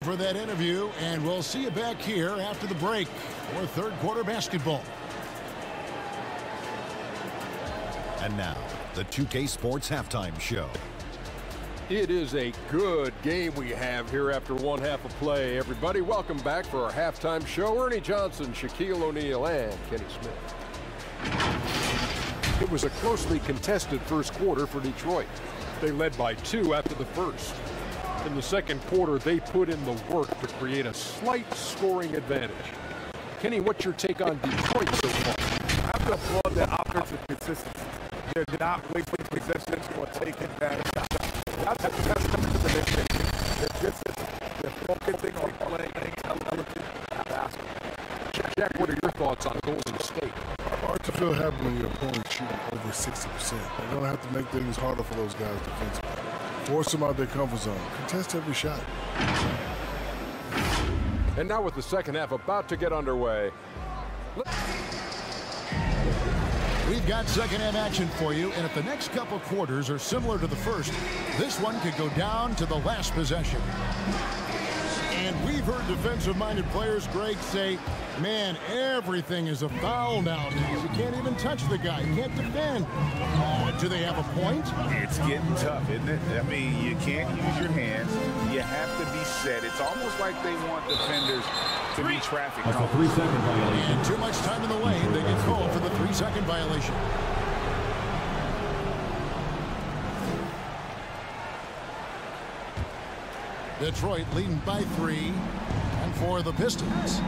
for that interview, and we'll see you back here after the break for third quarter basketball. And now, the 2K Sports Halftime Show. It is a good game we have here after one half of play. Everybody, welcome back for our halftime show. Ernie Johnson, Shaquille O'Neal, and Kenny Smith. It was a closely contested first quarter for Detroit. They led by 2 after the first. In the second quarter, they put in the work to create a slight scoring advantage. Kenny, what's your take on Detroit so far? I have to applaud their offensive consistency. They're not wasting possessions or taking bad shots. That's coming to the next thing. They're focusing on playing intelligent basketball. Jack, what are your thoughts on Golden State? Hard to feel happy when your opponent's shooting over 60%. They're going to have to make things harder for those guys defensively. Force them out their comfort zone. Contest every shot. And now with the second half about to get underway. We've got second half action for you, and if the next couple quarters are similar to the first, this one could go down to the last possession. And we've heard defensive-minded players, Greg, say, man, everything is a foul nowadays. You can't even touch the guy. You can't defend. Do they have a point? It's getting tough, isn't it? I mean, you can't use your hands. You have to be set. It's almost like they want defenders to be traffic. That's a 3-second violation. And too much time in the lane. They get called for the 3-second violation. Detroit leading by 3, and for the Pistons.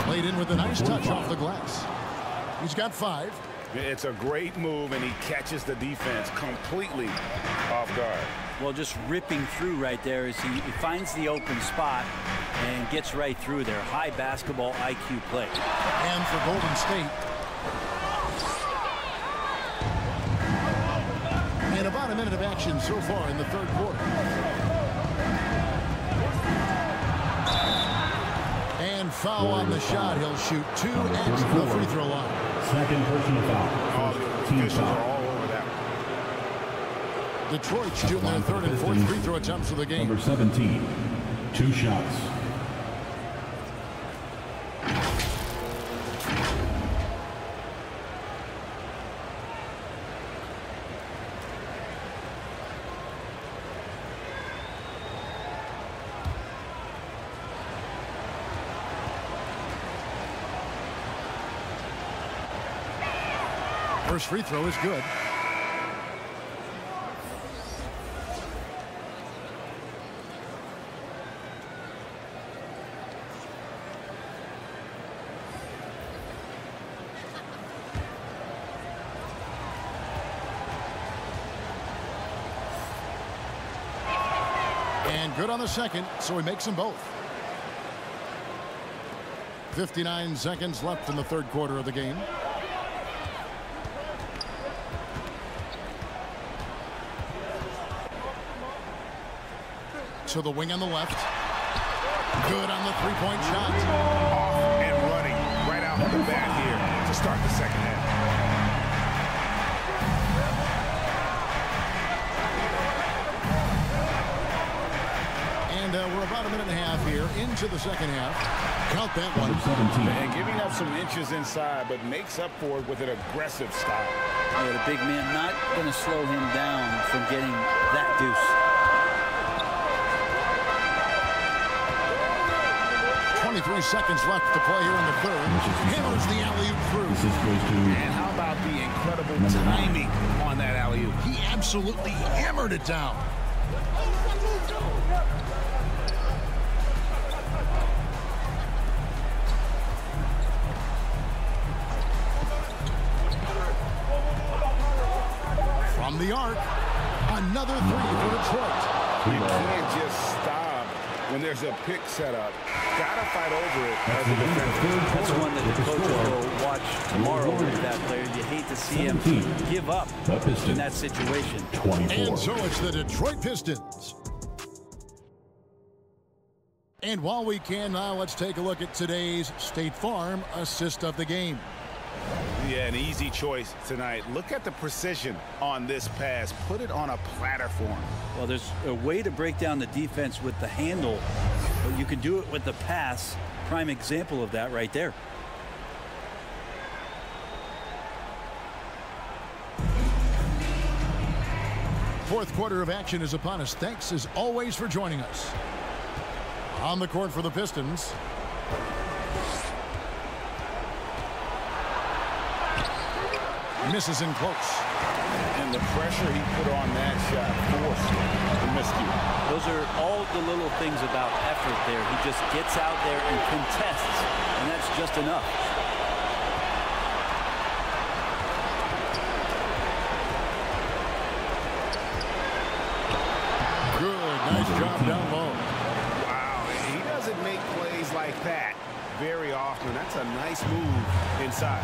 Played in with a nice touch off the glass. He's got 5. It's a great move, and he catches the defense completely off guard. Well, just ripping through right there as he finds the open spot and gets right through there. High basketball IQ play. And for Golden State. And about a minute of action so far in the third quarter. And foul on the shot. He'll shoot 2 at the free throw line. Second personal foul. Team foul. Detroit shooting their third and fourth free throw attempts of the game. Number 17, 2 shots. First free throw is good. And good on the second, so he makes them both. 59 seconds left in the third quarter of the game. To the wing on the left. Good on the three-point shot. Off and running right out the bat here to start the second half. And we're about a minute and a half here into the second half. Count that one. And giving up some inches inside, but makes up for it with an aggressive style. Yeah, the big man not going to slow him down from getting that deuce. 23 seconds left to play here in the third. Hammers the alley-oop through. And how about the incredible timing on that alley-oop? He absolutely hammered it down. From the arc, another three for Detroit. You can't just stop when there's a pick set up. Gotta fight over it as a defender. That's one that the coaches will watch tomorrow with that player. You hate to see him give up in that situation. 24. And so it's the Detroit Pistons And while we can now, let's take a look at today's State Farm assist of the game. Yeah, an easy choice tonight. Look at the precision on this pass. Put it on a platter for him. Well, there's a way to break down the defense with the handle, but you can do it with the pass. Prime example of that right there. Fourth quarter of action is upon us. Thanks as always for joining us. On the court for the Pistons. Misses in close. And the pressure he put on that shot forced the miscue. Those are all the little things about effort there. He just gets out there and contests, and that's just enough. Good. Nice job down low. Wow, he doesn't make plays like that very often. That's a nice move inside.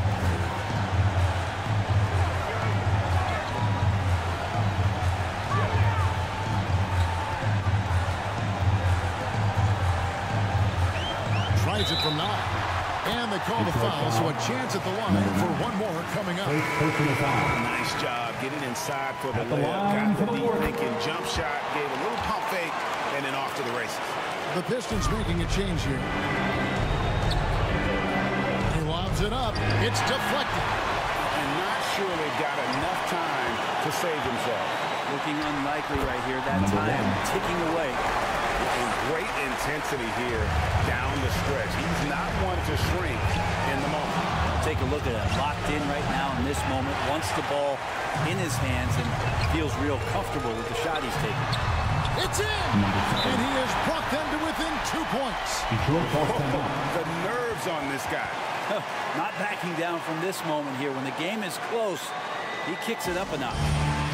Tries it from 9. And they call the foul, so a chance at the line for one more coming up. Nice job getting inside for the layup. Got the deep thinking jump shot, gave a little pump fake, and then off to the races. The Pistons making a change here. He lobs it up. It's deflected. And not sure they've got enough time to save themselves. Looking unlikely right here. That time ticking away. And great intensity here down the stretch. He's not one to shrink in the moment. Take a look at it. Locked in right now in this moment. Wants the ball in his hands and feels real comfortable with the shot he's taking. It's in! And he has brought them to within 2 points. The nerves on this guy. Not backing down from this moment here. When the game is close, he kicks it up a notch.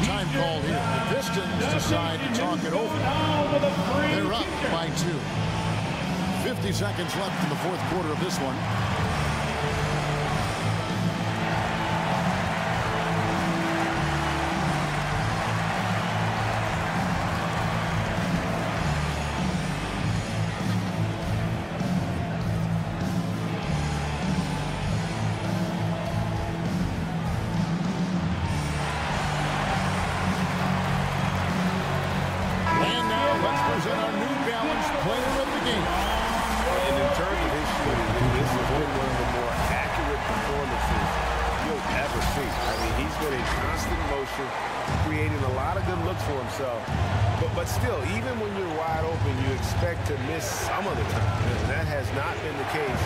Time called here. The Pistons decide to talk it over. They're up by 2. 50 seconds left in the fourth quarter of this one. Creating a lot of good looks for himself. But still, even when you're wide open, you expect to miss some of the time. And that has not been the case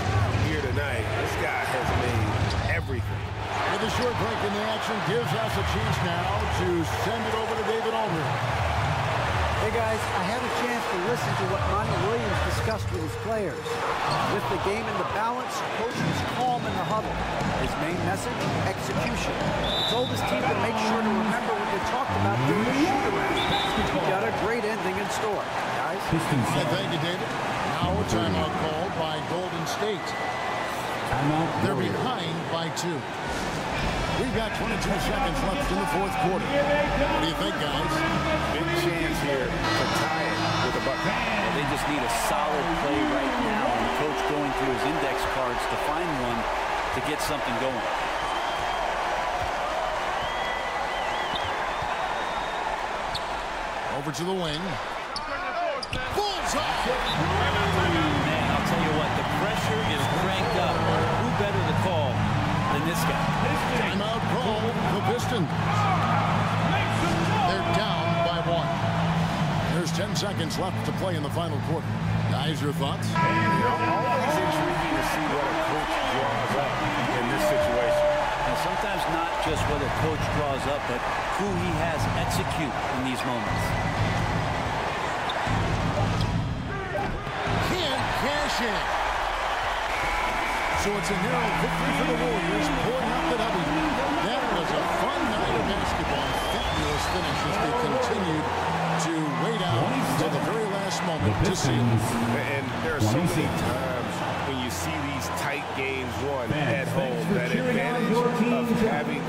here tonight. This guy has made everything. With a short break in the action gives us a chance now to send it over to David Aldridge. Hey guys, I had a chance to listen to what Monty Williams discussed with his players. With the game in the balance, coach was calm in the huddle. His main message, execution. He told his team to make sure to remember what they talked about during the shoot-around. He got a great ending in store. Guys? Thank you, David. Now a timeout called by Golden State. They're behind by 2. We've got 22 seconds left in the fourth quarter. What do you think, guys? Big chance here to tie it with a bucket. They just need a solid play right now. And the coach going through his index cards to find one to get something going. Over to the wing. Bullseye! Man, I'll tell you what, the pressure is cranked up. Who better to call than this guy? Timeout call, the Pistons. They're down by 1. There's 10 seconds left to play in the final quarter. Guys, your thoughts? Always intriguing to see what a coach draws up in this situation. And sometimes not just what a coach draws up, but who he has execute in these moments. Can't cash in. So it's a narrow victory for the Warriors, pulling up the W. That was a fun night of basketball. Fabulous finish as they continued to wait out until the very last moment to see it. And there are so many times when you see these tight games won at home, that advantage of having